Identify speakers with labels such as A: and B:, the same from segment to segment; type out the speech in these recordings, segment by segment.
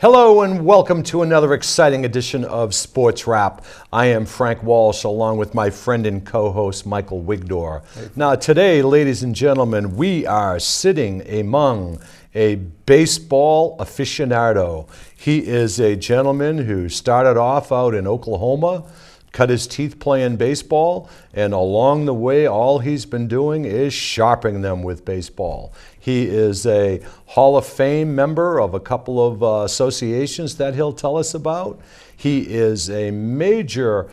A: Hello and welcome to another exciting edition of Sports Wrap. I am Frank Walsh along with my friend and co-host Michael Wigdor. Now today, ladies and gentlemen, we are sitting among a baseball aficionado. He is a gentleman who started off out in Oklahoma, cut his teeth playing baseball, and along the way, all he's been doing is sharpening them with baseball. He is a Hall of Fame member of a couple of associations that he'll tell us about. He is a major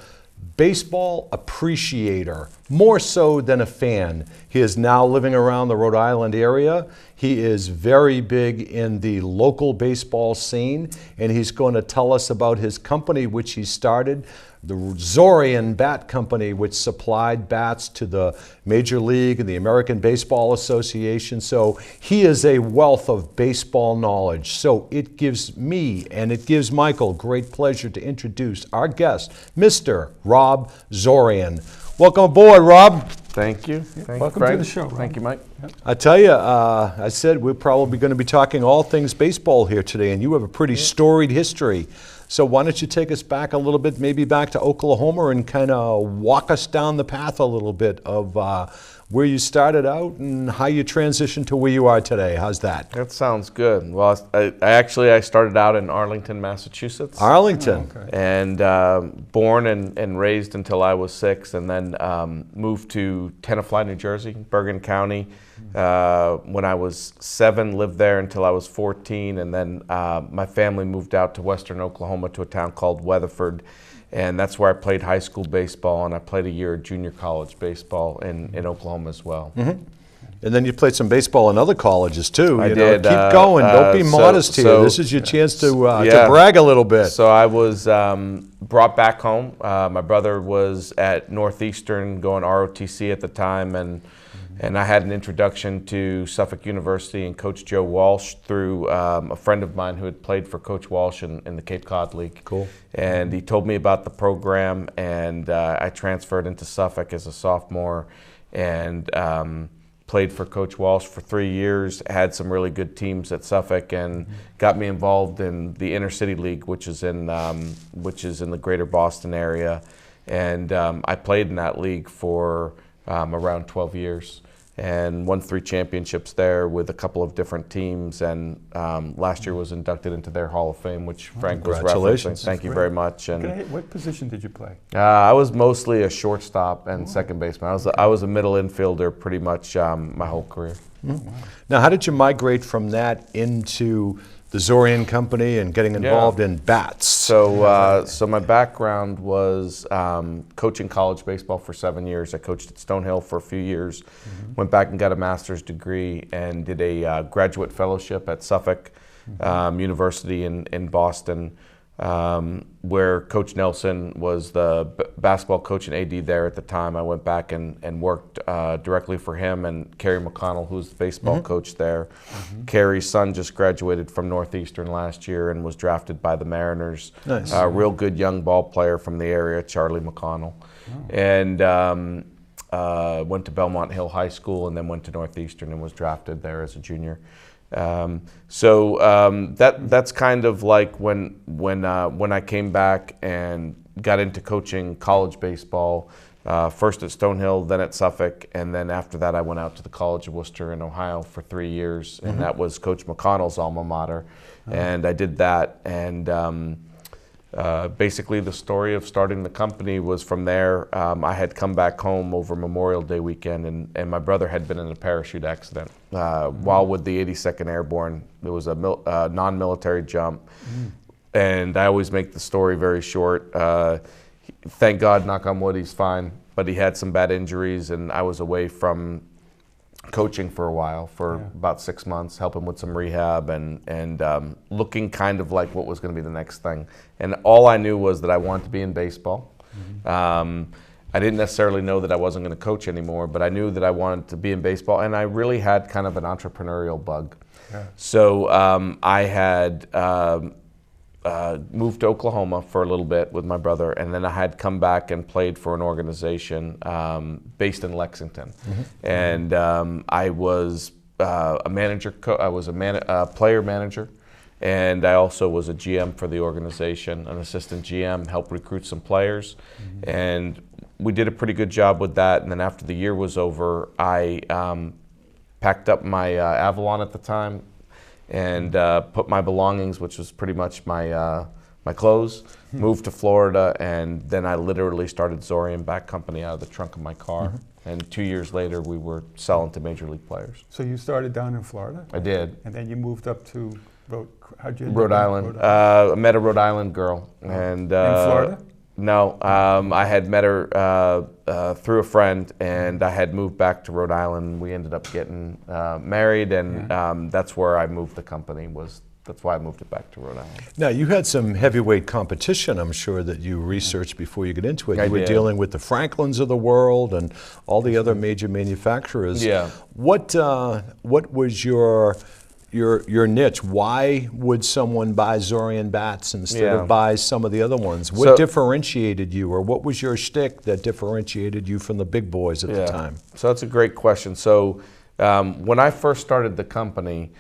A: baseball appreciator, more so than a fan. He is now living around the Rhode Island area. He is very big in the local baseball scene, and he's going to tell us about his company, which he started, the Zorian Bat Company, which supplied bats to the Major League and the American Baseball Association. So he is a wealth of baseball knowledge. So it gives me and it gives Michael great pleasure to introduce our guest, Mr. Rob Zorian. Welcome aboard, Rob.
B: Thank you.
C: Welcome to the show, Rob.
B: Thank you, Mike.
C: Yep.
A: I tell you, I said we're probably going to be talking all things baseball here today, and you have a pretty storied history. So why don't you take us back a little bit, maybe back to Oklahoma, and kind of walk us down the path a little bit of where you started out and how you transitioned to where you are today. How's that?
B: That sounds good. Well, I started out in Arlington, Massachusetts.
A: Arlington.
C: Oh, okay.
B: And born and raised until I was 6, and then moved to Tenafly, New Jersey, Bergen County. When I was 7, lived there until I was 14, and then my family moved out to western Oklahoma to a town called Weatherford, and that's where I played high school baseball, and I played a year of junior college baseball in Oklahoma as well.
A: Mm-hmm. And then you played some baseball in other colleges too.
B: I
A: you
B: did.
A: Keep going. Don't be modest here. This is your chance to brag a little bit.
B: So I was brought back home. My brother was at Northeastern going ROTC at the time, and I had an introduction to Suffolk University and Coach Joe Walsh through a friend of mine who had played for Coach Walsh in the Cape Cod League.
A: Cool.
B: And he told me about the program, and I transferred into Suffolk as a sophomore and played for Coach Walsh for 3 years, had some really good teams at Suffolk, and got me involved in the Inner City League, which is in the greater Boston area. And I played in that league for around 12 years. And won 3 championships there with a couple of different teams, and last year was inducted into their Hall of Fame, which Frank was referencing. Thank you very much. And
C: what position did you play?
B: I was mostly a shortstop and second baseman. I was a middle infielder pretty much my whole career.
A: Mm-hmm. Wow. Now, how did you migrate from that into the Zorian Company and getting involved in bats?
B: So my background was coaching college baseball for 7 years. I coached at Stonehill for a few years, went back and got a master's degree, and did a graduate fellowship at Suffolk University in Boston, where Coach Nelson was the basketball coach and AD there at the time. I went back and worked directly for him and Kerry McConnell, who's the baseball coach there. Kerry's son just graduated from Northeastern last year and was drafted by the Mariners.
A: Nice.
B: A real good young ball player from the area, Charlie McConnell. And went to Belmont Hill High School and then went to Northeastern and was drafted there as a junior. That's kind of like when I came back and got into coaching college baseball, first at Stonehill, then at Suffolk, and then after that I went out to the College of Worcester in Ohio for 3 years, and that was Coach McConnell's alma mater, and I did that, and basically the story of starting the company was from there. I had come back home over Memorial Day weekend, and my brother had been in a parachute accident while with the 82nd Airborne. There was a non-military jump, and I always make the story very short. Thank God, knock on wood, he's fine, but he had some bad injuries, and I was away from coaching for a while, for about 6 months, helping with some rehab and looking kind of like what was going to be the next thing. And all I knew was that I wanted to be in baseball. I didn't necessarily know that I wasn't going to coach anymore, but I knew that I wanted to be in baseball, and I really had kind of an entrepreneurial bug. So I had moved to Oklahoma for a little bit with my brother, and then I had come back and played for an organization based in Lexington. And I was a manager. I was a player manager, and I also was a GM for the organization, an assistant GM, helped recruit some players, and we did a pretty good job with that. And then after the year was over, I packed up my Avalon at the time and put my belongings, which was pretty much my my clothes, moved to Florida, and then I literally started Zorian Bat Company out of the trunk of my car. And 2 years later, we were selling to major league players.
C: So you started down in Florida?
B: I did.
C: And then you moved up to
B: Rhode Island. I met a Rhode Island girl. And,
C: in Florida?
B: No, I had met her through a friend, and I had moved back to Rhode Island. We ended up getting married, and that's where I moved the company. That's why I moved it back to Rhode Island.
A: Now, you had some heavyweight competition, I'm sure, that you researched before you get into it.
B: I
A: You were
B: did.
A: dealing with the Franklins of the world and all the other major manufacturers.
B: Yeah.
A: What was your niche? Why would someone buy Zorian Bats instead of buy some of the other ones? What differentiated you, or what was your shtick that differentiated you from the big boys at the time?
B: So that's a great question. So when I first started the company,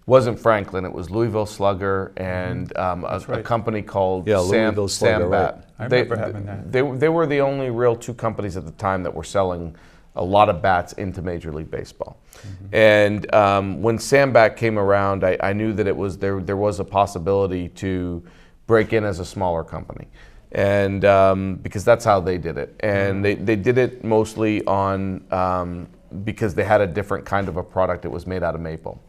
B: wasn't Franklin, it was Louisville Slugger and a company called
A: Louisville Slugger,
B: Sam Bat.
A: right.
C: I remember having that.
B: They were the only real two companies at the time that were selling a lot of bats into Major League Baseball. And when Sam Bat came around, I knew that there was a possibility to break in as a smaller company. And because that's how they did it. And they did it mostly on because they had a different kind of a product. It was made out of maple.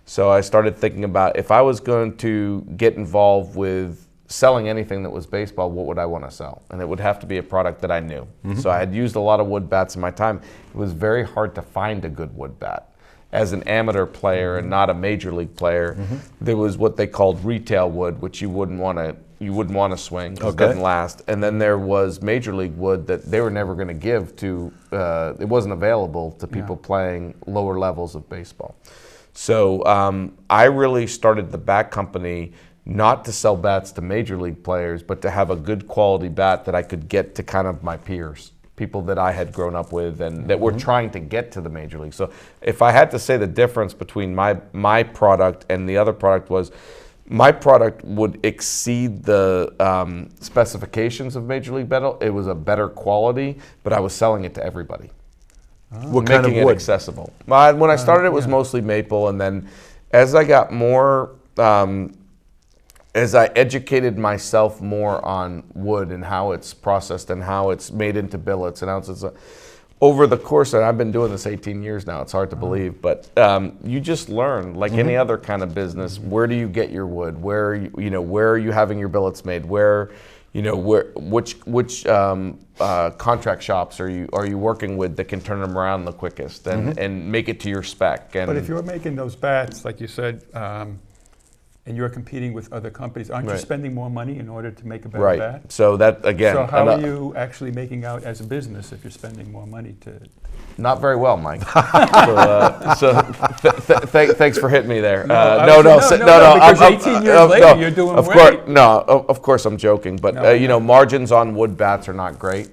B: So I started thinking about, if I was going to get involved with selling anything that was baseball, what would I want to sell? And it would have to be a product that I knew. So I had used a lot of wood bats in my time. It was very hard to find a good wood bat. As an amateur player and not a major league player, there was what they called retail wood, which you wouldn't want to swing because it doesn't last. And then there was major league wood that they were never going to give to. It wasn't available to people playing lower levels of baseball. So I really started the bat company not to sell bats to major league players, but to have a good quality bat that I could get to kind of my peers, people that I had grown up with and that were trying to get to the major league. So if I had to say the difference between my product and the other product was, my product would exceed the specifications of Major League Baseball. It was a better quality, but I was selling it to everybody.
A: What kind of
B: making
A: wood?
B: It accessible. When I started, it was mostly maple, and then as I got more, as I educated myself more on wood and how it's processed and how it's made into billets and how it's over the course, and I've been doing this 18 years now. It's hard to believe, but you just learn, like any other kind of business. Where do you get your wood? Where are you having your billets made? Which contract shops are you working with that can turn them around the quickest and make it to your spec? And
C: but if you're making those bats, like you said, and you're competing with other companies, aren't you spending more money in order to make a better bat?
B: So that again.
C: So how are you actually making out as a business if you're spending more money to?
B: Not very well, Mike. Thanks for hitting me there.
C: No, because 18 years later, you're doing great.
B: Of course I'm joking, but margins on wood bats are not great.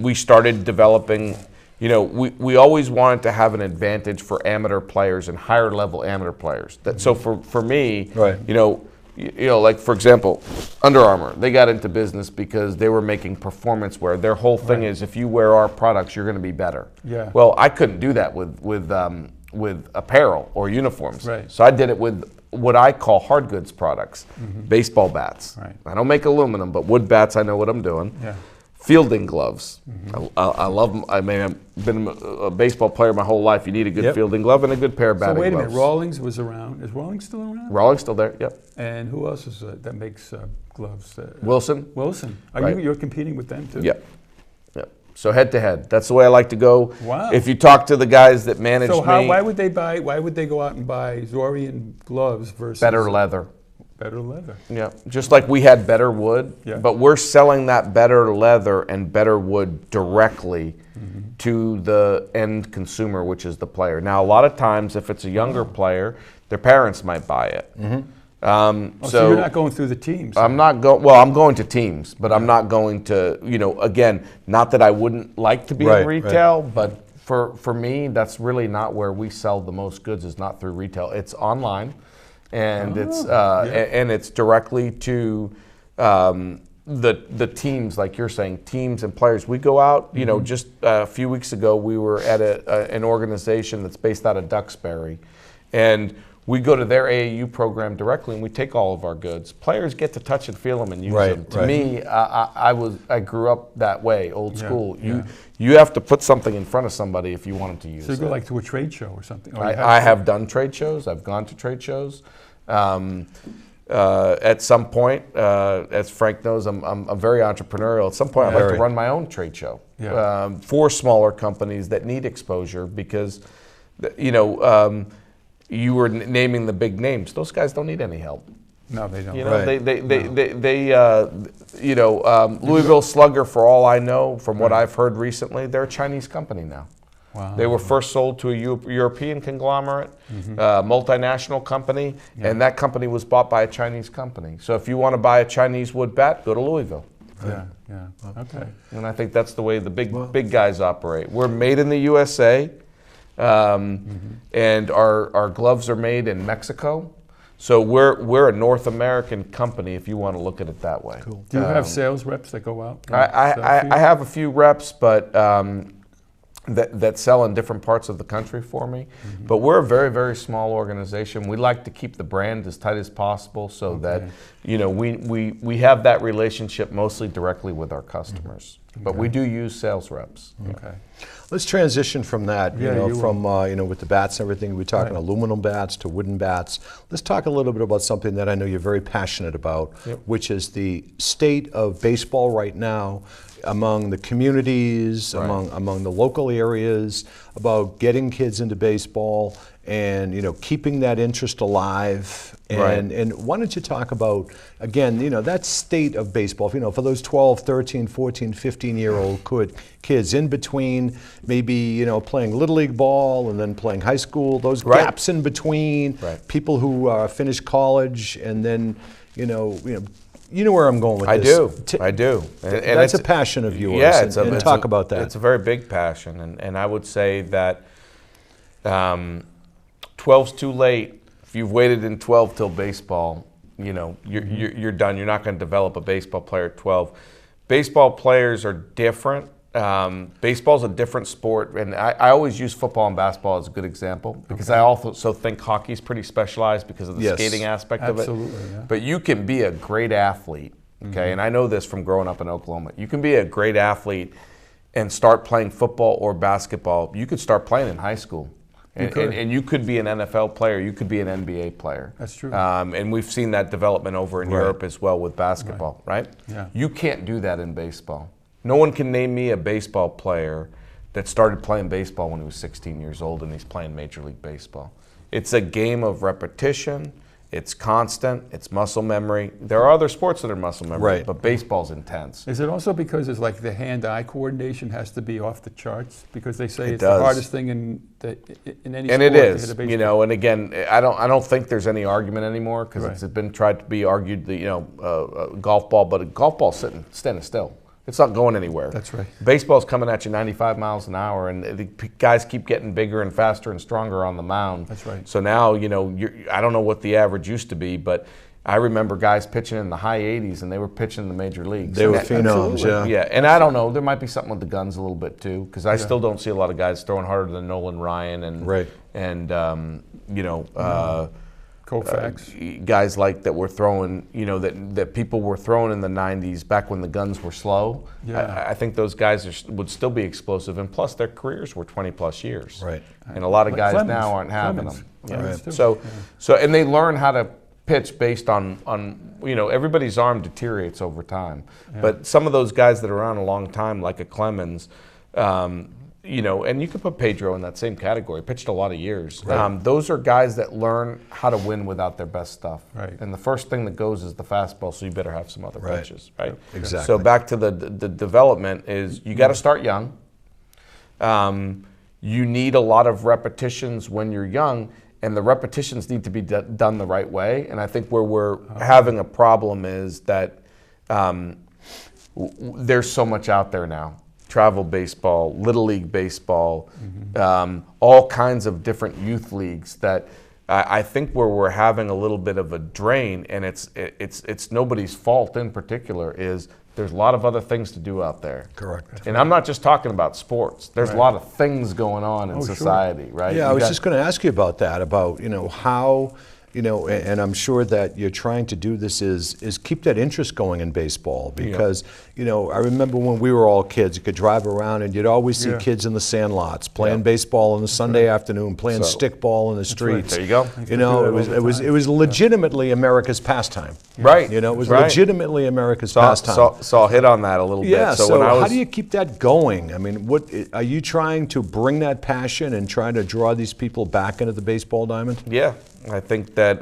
B: We started developing. We always wanted to have an advantage for amateur players and higher level amateur players. So for me, like for example, Under Armour, they got into business because they were making performance wear. Their whole thing is, if you wear our products, you're going to be better. Well, I couldn't do that with apparel or uniforms. So I did it with what I call hard goods products, baseball bats. I don't make aluminum, but wood bats, I know what I'm doing. Fielding gloves. I love them. I mean, I've been a baseball player my whole life. You need a good fielding glove and a good pair of batting gloves.
C: So wait a minute, Rawlings was around. Is Rawlings still around?
B: Rawlings still there, yep.
C: And who else is that makes gloves?
B: Wilson.
C: Wilson. You're competing with them too?
B: Yep. So head to head. That's the way I like to go.
C: Wow.
B: If you talk to the guys that manage
C: So
B: me,
C: why would they go out and buy Zorian gloves versus
B: better leather.
C: Better leather.
B: Yeah, just like we had better wood,
C: Yeah.
B: but we're selling that better leather and better wood directly to the end consumer, which is the player. Now, a lot of times, if it's a younger player, their parents might buy it.
C: So you're not going through the teams.
B: I'm not going. Well, I'm going to teams, but I'm not going to. Again, not that I wouldn't like to be in retail, but for me, that's really not where we sell the most goods. Is not through retail. It's online, and it's directly to the teams, like you're saying, teams and players. We go out. Just a few weeks ago, we were at an organization that's based out of Duxbury, and we go to their AAU program directly, and we take all of our goods. Players get to touch and feel them and use them. To me, I grew up that way, old school. You have to put something in front of somebody if you want them to use it.
C: So you go like to a trade show or something.
B: I have done trade shows. I've gone to trade shows. At some point, as Frank knows, I'm very entrepreneurial. At some point, I'd like to run my own trade show for smaller companies that need exposure because, you were naming the big names. Those guys don't need any help.
C: No, they don't.
B: Louisville Slugger, for all I know, from what I've heard recently, they're a Chinese company now.
C: Wow.
B: They were first sold to a European conglomerate, multinational company, and that company was bought by a Chinese company. So if you want to buy a Chinese wood bat, go to Louisville.
C: Yeah. Okay.
B: And I think that's the way the big guys operate. We're made in the USA. And our gloves are made in Mexico, so we're a North American company if you want to look at it that way.
C: Cool. Do you have sales reps that go out?
B: I have a few reps, but that sell in different parts of the country for me. But we're a very, very small organization. We like to keep the brand as tight as possible so that we have that relationship mostly directly with our customers. But we do use sales reps.
C: Okay.
A: Let's transition from that, with the bats and everything. We're talking aluminum bats to wooden bats. Let's talk a little bit about something that I know you're very passionate about, which is the state of baseball right now among the communities, among the local areas, about getting kids into baseball and keeping that interest alive. And why don't you talk about, again, that state of baseball, for those 12, 13, 14, 15-year-old kids in between, maybe, playing Little League ball and then playing high school, those gaps in between, people who finish college and then, you know where I'm going with this.
B: I do.
A: And that's a passion of yours.
B: Yeah,
A: talk about that.
B: It's a very big passion, and I would say that 12's too late. If you've waited in 12 till baseball, you're done. You're not going to develop a baseball player at 12. Baseball players are different. Baseball's a different sport, and I always use football and basketball as a good example because I also think hockey's pretty specialized because of the skating aspect of it.
C: Absolutely, yeah.
B: But you can be a great athlete, okay? And I know this from growing up in Oklahoma. You can be a great athlete and start playing football or basketball. You could start playing in high school. And you could be an NFL player, you could be an NBA player.
C: That's true.
B: And we've seen that development over in Europe as well with basketball, right?
C: Yeah.
B: You can't do that in baseball. No one can name me a baseball player that started playing baseball when he was 16 years old and he's playing Major League Baseball. It's a game of repetition. It's constant. It's muscle memory. There are other sports that are muscle memory, but baseball's intense.
C: Is it also because it's like the hand-eye coordination has to be off the charts? Because they say it's
B: does.
C: the hardest thing in any sport.
B: And it is,
C: to hit a baseball.
B: and again, I don't think there's any argument anymore because it's been tried to be argued golf ball, but a golf ball's standing still. It's not going anywhere.
C: That's right.
B: Baseball's coming at you 95 miles an hour, and the guys keep getting bigger and faster and stronger on the mound.
C: That's right.
B: So now, I don't know what the average used to be, but I remember guys pitching in the high 80s, and they were pitching in the major leagues.
A: They were phenoms,
B: Yeah, and I don't know. There might be something with the guns a little bit too, because I still don't see a lot of guys throwing harder than Nolan Ryan and
C: Koufax.
B: Guys like that were throwing, that people were throwing in the 90s back when the guns were slow.
C: Yeah.
B: I think those guys would still be explosive, and plus their careers were 20 plus years.
A: Right.
B: And a lot of guys
C: Clemens.
B: now aren't having
C: Clemens.
B: them.
C: Clemens too.
B: So and they learn how to pitch based on everybody's arm deteriorates over time. Yeah. But some of those guys that are around a long time, like a Clemens, You know, and you could put Pedro in that same category. Pitched a lot of years.
A: Right.
B: Those are guys that learn how to win without their best stuff.
C: Right.
B: And the first thing that goes is the fastball, so you better have some other
A: Right.
B: pitches, right?
A: Exactly.
B: So back to the development is you got to start young. You need a lot of repetitions when you're young, and the repetitions need to be done the right way. And I think where we're having a problem is that there's so much out there now. Travel baseball, Little League baseball, all kinds of different youth leagues that I think where we're having a little bit of a drain, and it's nobody's fault in particular, is there's a lot of other things to do out there.
A: Correct.
B: And I'm not just talking about sports. There's
C: Right.
B: a lot of things going on in society, right?
A: Yeah,
B: You
A: I was
B: got-
A: just going to ask you about that, about, you know, how, you know, and I'm sure that you're trying to do this is keep that interest going in baseball, because, you know, I remember when we were all kids, you could drive around and you'd always see
C: Yeah.
A: kids in the sandlots playing baseball on the Sunday afternoon, playing
B: So-
A: stickball in the
C: right.
A: streets.
B: There you go.
A: You know,
C: do that all the
A: it was legitimately America's pastime.
B: Right.
A: You know, it was
B: Right.
A: legitimately America's pastime.
B: So I'll hit on that a little
A: Yeah,
B: bit.
A: so
B: when I was,
A: how do you keep that going? I mean, what are you trying to bring that passion and trying to draw these people back into the baseball diamond?
B: Yeah, I think that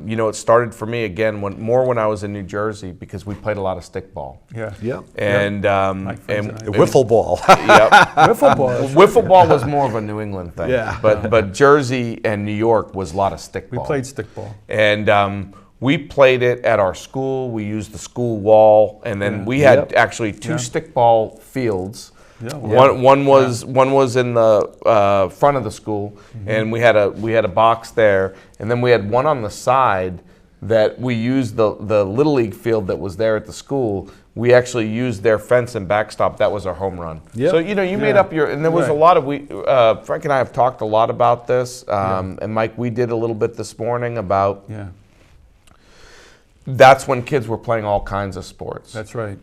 B: you know, it started for me again when I was in New Jersey, because we played a lot of stickball.
C: Yeah.
A: Yeah.
B: And
C: My friends and I.
A: Wiffle ball.
B: yep.
C: Wiffle ball.
B: Wiffle ball was more of a New England thing.
A: Yeah.
B: But Jersey and New York was a lot of stickball.
C: We played stickball.
B: And we played it at our school. We used the school wall, and then we had
A: Yep.
B: actually two stickball fields.
C: Yeah, wow.
B: One was in the front of the school, and we had a box there, and then we had one on the side that we used the Little League field that was there at the school. We actually used their fence and backstop. That was our home run.
A: Yep.
B: So you know, you made
C: Yeah.
B: up your, and there was a
C: Right.
B: lot of Frank and I have talked a lot about this, and Mike, we did a little bit this morning about.
C: Yeah.
B: That's when kids were playing all kinds of sports.
C: That's right.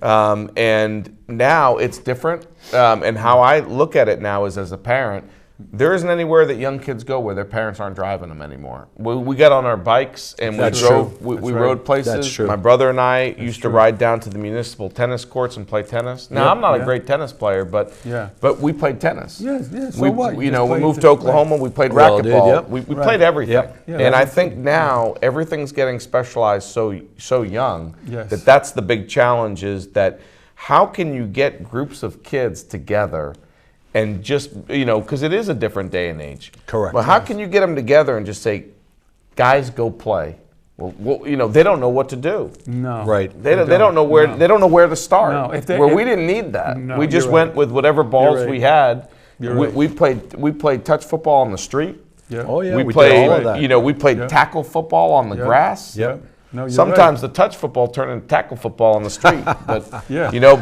B: And now it's different. And how I look at it now is, as a parent, there isn't anywhere that young kids go where their parents aren't driving them anymore. We got on our bikes and
A: That's
B: we drove.
A: true.
B: We
C: That's
B: rode
C: right.
B: places.
A: That's true.
B: My brother and I used to ride down to the municipal tennis courts and play tennis. Now I'm not a great tennis player, but we played tennis.
C: Yeah, yeah. So
B: we,
C: what?
B: You know,
C: just
B: we
C: played
B: moved
C: the-
B: to Oklahoma. We played
A: We all did,
B: racquetball.
A: yep.
B: We
C: Right.
B: played everything.
A: Yep.
C: Yeah,
B: And I
C: that's
B: think now everything's getting specialized so young
C: Yes.
B: that's the big challenge, is that how can you get groups of kids together and just, you know, because it is a different day and age.
A: Correct.
B: But how can you get them together and just say, guys, go play? Well, you know, they don't know what to do.
C: No.
A: Right.
B: They don't know where
C: No.
B: they don't know where to start.
C: No, if they-
B: where
C: if-
B: we didn't need that.
C: No,
B: we just
C: you're
B: went
C: right.
B: with whatever balls
A: right.
B: we had.
C: You're
B: We
C: right.
B: we played touch football on the street.
C: Yeah.
A: Oh yeah,
B: we
A: we
B: played,
A: did all of that.
B: you know, we played
C: Yeah.
B: tackle football on the
C: Yeah.
B: grass.
C: Yeah. No, you're
B: Sometimes the touch football turned into tackle football on the street, but
C: Yeah.
B: you know,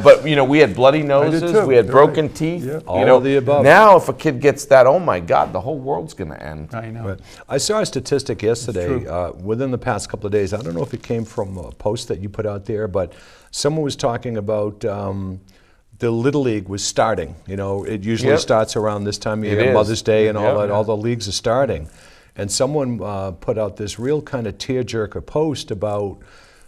B: we had bloody noses,
C: too.
B: we had
C: You're
B: broken
C: right.
B: teeth.
C: Yeah.
A: All
B: You know,
A: of the above.
B: Now, if a kid gets that, oh my God, the whole world's going to end.
C: Right. I know.
A: Right. I saw a statistic yesterday,
C: true.
A: within the past couple of days. I don't know if it came from a post that you put out there, but someone was talking about the Little League was starting. You know, it usually
B: Yep.
A: starts around this time of
B: It
A: year,
B: is.
A: Mother's Day and all
B: Yep.
A: that. All the leagues are starting. And someone put out this real kind of tearjerker post about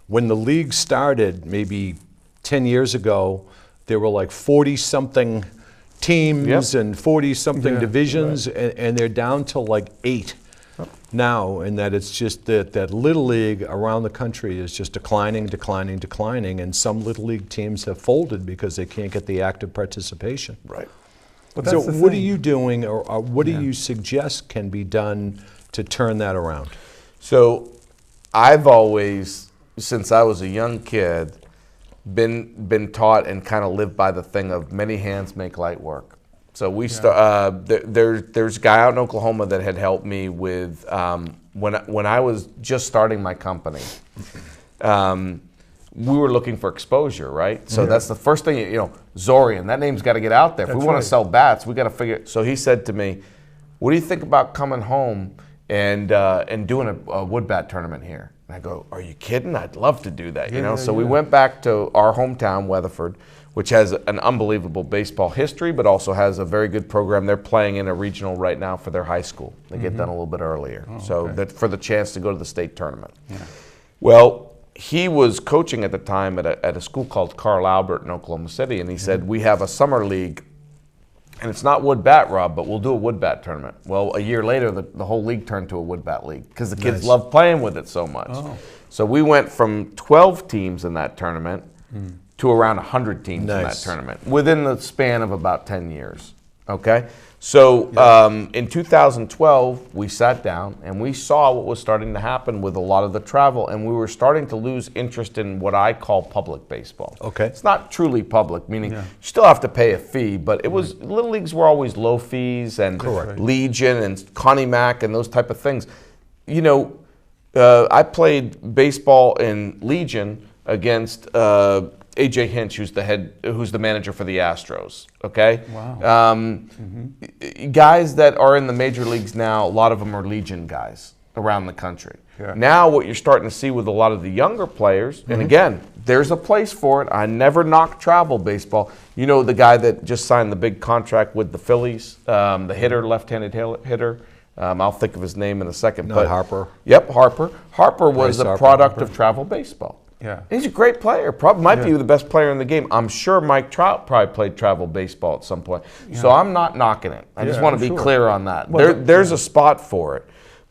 A: when the league started, maybe 10 years ago, there were like 40-something teams
B: Yep.
A: and 40-something
C: Yeah,
A: divisions, and they're down to like 8 now, and that it's just that Little League around the country is just declining, and some Little League teams have folded because they can't get the active participation.
B: Right.
C: But
A: So
C: that's the
A: what are
C: thing.
A: you doing, or what do
C: Yeah.
A: you suggest can be done to turn that around?
B: So I've always, since I was a young kid, been taught and kind of lived by the thing of many hands make light work. So there's a guy out in Oklahoma that had helped me with when I was just starting my company. We were looking for exposure, right? So that's the first thing, you know, Zorian, that name's got to get out there. If we
C: That's
B: want
C: right.
B: to sell bats, we got to figure. So he said to me, "What do you think about coming home and doing a wood bat tournament here?" And I go, "Are you kidding? I'd love to do that." You know.
C: yeah,
B: So we
C: yeah.
B: went back to our hometown, Weatherford, which has an unbelievable baseball history, but also has a very good program. They're playing in a regional right now for their high school. They get done a little bit earlier, so
C: okay.
B: that for the chance to go to the state tournament. Well, he was coaching at the time at a school called Carl Albert in Oklahoma City, and he said, "We have a summer league And it's not wood bat, Rob, but we'll do a wood bat tournament. Well, a year later, the whole league turned to a wood bat league because the kids love playing with it so much. Oh. So we went from 12 teams in that tournament to around 100 teams in that tournament within the span of about 10 years. Okay? So in 2012, we sat down and we saw what was starting to happen with a lot of the travel, and we were starting to lose interest in what I call public baseball.
A: Okay.
B: It's not truly public, meaning you still have to pay a fee, but it was little leagues were always low fees, and Legion and Connie Mack and those type of things. You know, I played baseball in Legion against AJ Hinch, who's the manager for the Astros. Okay,
C: wow.
B: Guys that are in the major leagues now, a lot of them are Legion guys around the country.
C: Yeah.
B: Now, what you're starting to see with a lot of the younger players, and again, there's a place for it. I never knock travel baseball. You know, the guy that just signed the big contract with the Phillies, the hitter, left-handed hitter. I'll think of his name in a second.
A: But Harper.
B: Yep, Harper. Harper was a product of travel baseball.
C: Yeah.
B: He's a great player. Probably might be the best player in the game. I'm sure Mike Trout probably played travel baseball at some point. Yeah. So I'm not knocking it. I just want to be clear on that. Well, there's a spot for it.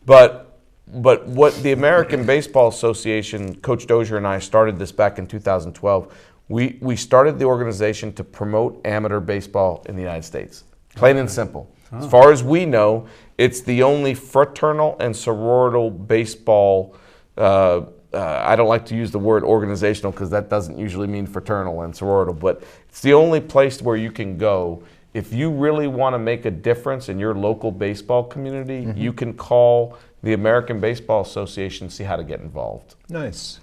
B: But what the American Baseball Association, Coach Dozier and I started this back in 2012. We started the organization to promote amateur baseball in the United States. Plain and simple. Oh. As far as we know, it's the only fraternal and sororital baseball I don't like to use the word organizational because that doesn't usually mean fraternal and sororital, but it's the only place where you can go. If you really want to make a difference in your local baseball community, you can call the American Baseball Association, see how to get involved.
A: Nice.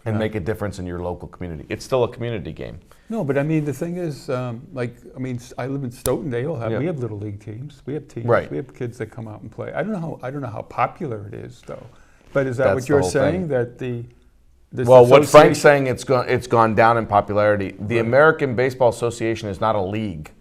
B: And make a difference in your local community. It's still a community game.
C: No, but I mean, the thing is, I live in Stoughton. We have little league teams. We have teams.
B: Right.
C: We have kids that come out and play. I don't know how popular it is, though. But is that what you're saying? That
B: what Frank's saying, it's gone down in popularity. The American Baseball Association is not a league,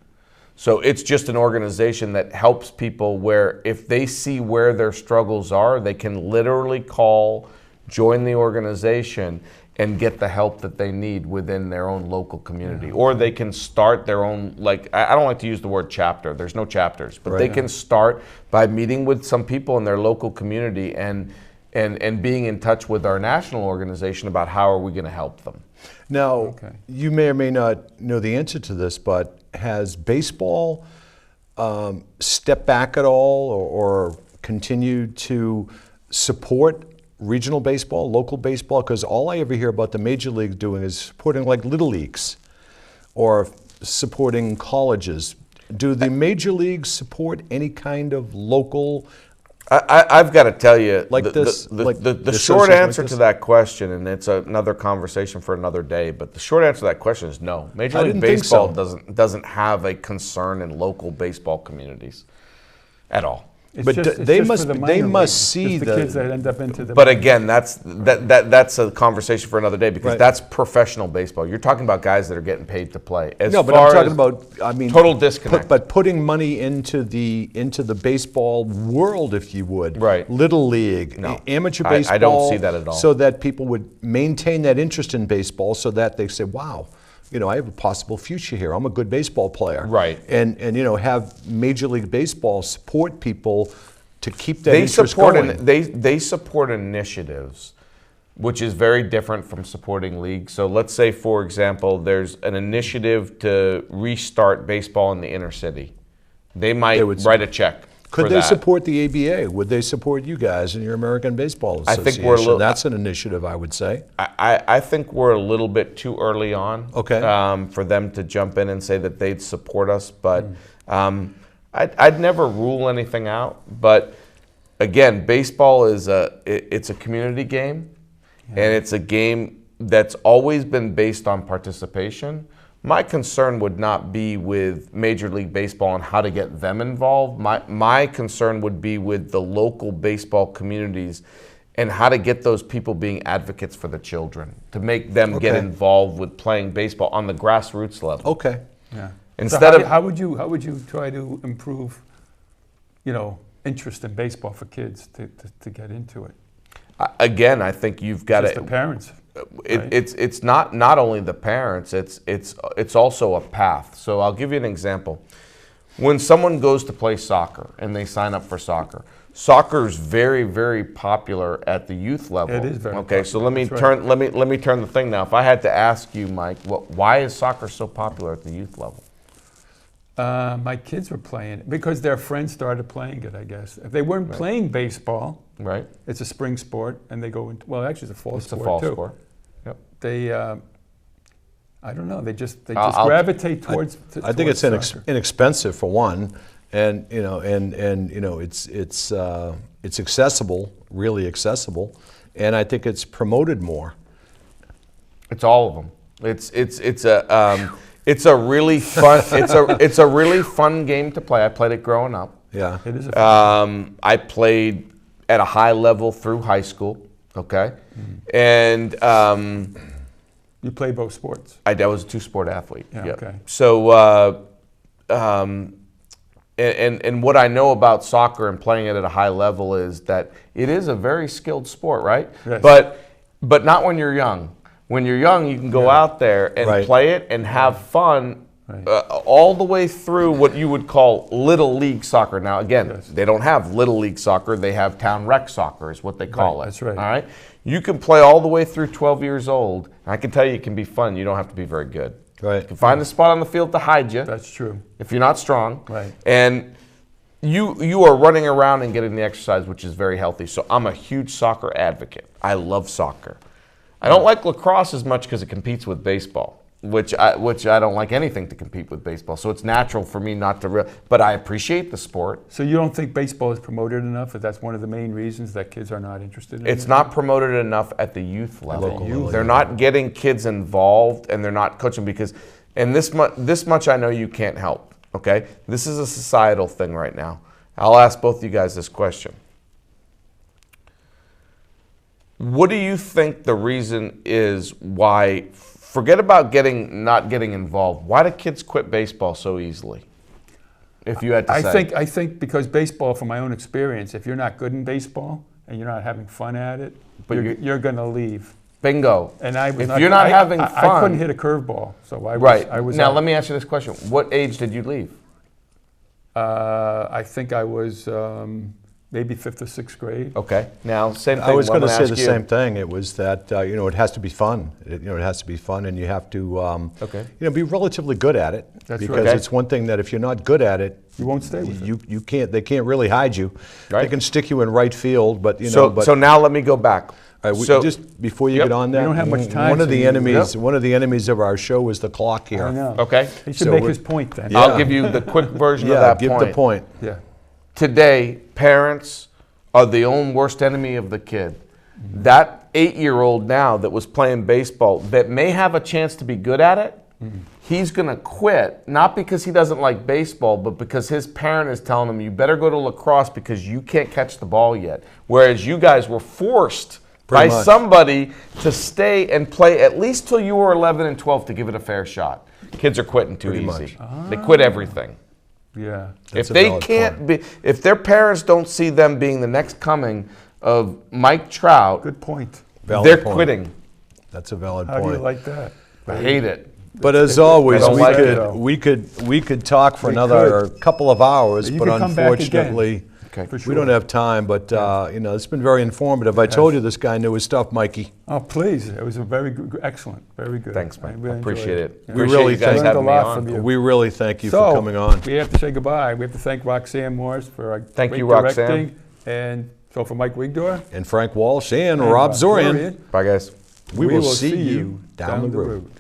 B: so it's just an organization that helps people where if they see where their struggles are, they can literally call, join the organization, and get the help that they need within their own local community. Or they can start their own, I don't like to use the word chapter. There's no chapters, but they can start by meeting with some people in their local community and being in touch with our national organization about how are we going to help them.
A: Now, you may or may not know the answer to this, but has baseball stepped back at all or continued to support regional baseball, local baseball? Because all I ever hear about the major league doing is supporting like little leagues or supporting colleges. Do the major leagues support any kind of local?
B: I've got to tell you,
A: the
B: short answer to that question, and it's another conversation for another day, but the short answer to that question is no. Major League Baseball doesn't have a concern in local baseball communities at all.
A: They must see
C: the kids that end up into the.
B: But again, that's a conversation for another day because that's professional baseball. You're talking about guys that are getting paid to play.
A: But I'm talking about
B: total disconnect.
A: But putting money into the baseball world, if you would,
B: right?
A: Little league, amateur baseball.
B: I don't see that at all.
A: So that people would maintain that interest in baseball, so that they say, "Wow, I have a possible future here. I'm a good baseball player."
B: Right.
A: And have Major League Baseball support people to keep that interest going.
B: They support initiatives, which is very different from supporting leagues. So let's say, for example, there's an initiative to restart baseball in the inner city. They might write a check.
A: Could they support the ABA? Would they support you guys in your American Baseball Association?
B: I think we're a little.
A: That's an initiative, I would say.
B: I think we're a little bit too early on.
A: Okay.
B: For them to jump in and say that they'd support us, but I'd never rule anything out. But again, baseball is it's a community game, and it's a game that's always been based on participation. My concern would not be with Major League Baseball and how to get them involved. My concern would be with the local baseball communities and how to get those people being advocates for the children, to make them get involved with playing baseball on the grassroots level.
A: Okay.
C: Yeah.
B: Instead
C: how would you try to improve, interest in baseball for kids to get into it?
B: Again, I think you've got
C: to. The parents.
B: It's not only the parents. It's also a path. So I'll give you an example. when someone goes to play soccer and they sign up for soccer, soccer is very, very popular at the youth level.
C: It is very
B: okay. So
C: popular.
B: let me turn the thing now. If I had to ask you, Mike, why is soccer so popular at the youth level?
C: My kids were playing it because their friends started playing it, I guess. If they weren't playing baseball,
B: right?
C: It's a spring sport, and they go into, well, actually, it's a fall sport,
B: It's a fall
C: too.
B: sport. Yep.
C: They, I don't know, they just gravitate towards
A: I think it's
C: soccer.
A: inexpensive for one, and it's accessible, really accessible, and I think it's promoted more.
B: It's all of them. It's a really fun. It's a really fun game to play. I played it growing up.
A: Yeah,
C: It is a fun
B: I played at a high level through high school. Okay, and
C: You play both sports.
B: I was a two-sport athlete.
C: Yeah,
B: Yep.
C: okay.
B: So, and what I know about soccer and playing it at a high level is that it is a very skilled sport, right?
C: Yes.
B: But not when you're young. When you're young, you can go out there and
A: Right.
B: play it and have fun.
C: Right.
B: All the way through what you would call little league soccer. Now, again,
C: Yes.
B: they don't have little league soccer; they have town rec soccer, is what they call
C: Right,
B: it.
C: that's right.
B: All right, you can play all the way through 12 years old. I can tell you, it can be fun. You don't have to be very good.
A: right.
B: You can find a spot on the field to hide you
C: That's true.
B: if you're not strong.
C: Right.
B: And you are running around and getting the exercise, which is very healthy. So I'm a huge soccer advocate. I love soccer. I don't like lacrosse as much because it competes with baseball, which I don't like anything to compete with baseball. So it's natural for me not to but I appreciate the sport.
C: So you don't think baseball is promoted enough? That that's one of the main reasons that kids are not interested in it?
B: It's not promoted enough at the youth level.
A: local level,
B: They're
A: yeah.
B: not getting kids involved, and they're not coaching because, and this much I know you can't help. Okay, this is a societal thing right now. I'll ask both of you guys this question. What do you think the reason is why? Forget about not getting involved. Why do kids quit baseball so easily? If you had to say.
C: I think because baseball, from my own experience, if you're not good in baseball and you're not having fun at it,
B: But
C: you're going to leave.
B: Bingo.
C: And I was
B: If
C: not,
B: you're not
C: I,
B: having
C: I,
B: fun,
C: I couldn't hit a curveball, so I was
B: now
C: out.
B: let me ask you this question: what age did you leave?
C: I think I was maybe 5th or 6th grade.
B: Okay. Now, same thing.
A: I was
B: I'm
A: going to
B: gonna
A: say
B: ask
A: the
B: you.
A: same thing. It was that it has to be fun. It has to be fun, and you have to
B: Okay.
A: be relatively good at it.
C: That's
A: because
C: right.
B: Okay.
A: it's one thing that if you're not good at it,
C: You won't stay with it.
A: you can't. They can't really hide you. They
B: Right.
A: can stick you in right field, but
B: So now let me go back.
A: All right,
B: So-
A: just before you
B: Yep.
A: get on that,
C: We don't have much time,
A: One of
C: so
A: the
C: you-
A: enemies,
B: Yep.
A: one of the enemies of our show is the clock here.
C: I know.
B: Okay.
C: He should
A: So
C: make
A: we're-
C: his point then.
A: Yeah.
B: I'll give you the quick version of
A: Yeah,
B: that
A: give
B: point.
A: the point.
C: Yeah.
B: Today, parents are the own worst enemy of the kid. That 8-year-old now that was playing baseball that may have a chance to be good at it, he's going to quit, not because he doesn't like baseball, but because his parent is telling him, you better go to lacrosse because you can't catch the ball yet. Whereas you guys were forced
A: Pretty
B: by
A: much.
B: somebody to stay and play at least till you were 11 and 12 to give it a fair shot. Kids are quitting too
A: Pretty
B: easy.
A: much.
B: They quit everything.
C: Yeah.
A: That's
B: If
A: a
B: they
A: valid
B: can't
A: point.
B: be, if their parents don't see them being the next coming of Mike Trout,
C: Good point.
A: Valid
B: they're
A: point.
B: quitting.
A: That's a valid
C: How do
A: point.
C: you like that?
B: I hate it.
A: But as always,
B: I don't like it,
C: though.
A: we could talk for
C: We
A: another couple of hours,
C: You
A: but
C: could come back
A: unfortunately,
B: Okay.
C: For sure.
A: we don't have time. But it's been very informative. I told you this guy knew his stuff, Mikey.
C: Oh, please. It was a very good, excellent, very good.
B: Thanks, man.
C: really
B: I appreciate
C: enjoyed
B: it.
C: Yeah.
B: Appreciate
A: really
B: you guys
A: thank-
C: Learned
B: having
C: a
B: me
C: lot
B: on.
C: from you.
A: We really thank you
C: So,
A: for coming on.
C: we have to say goodbye. We have to thank Roxanne Morris for our
B: Thank
C: great
B: you, Roxanne.
C: directing. And so for Mike Wigdor.
A: And Frank Walsh and
C: and
A: Rob Zorian.
B: Bye, guys.
A: We will see you down the road.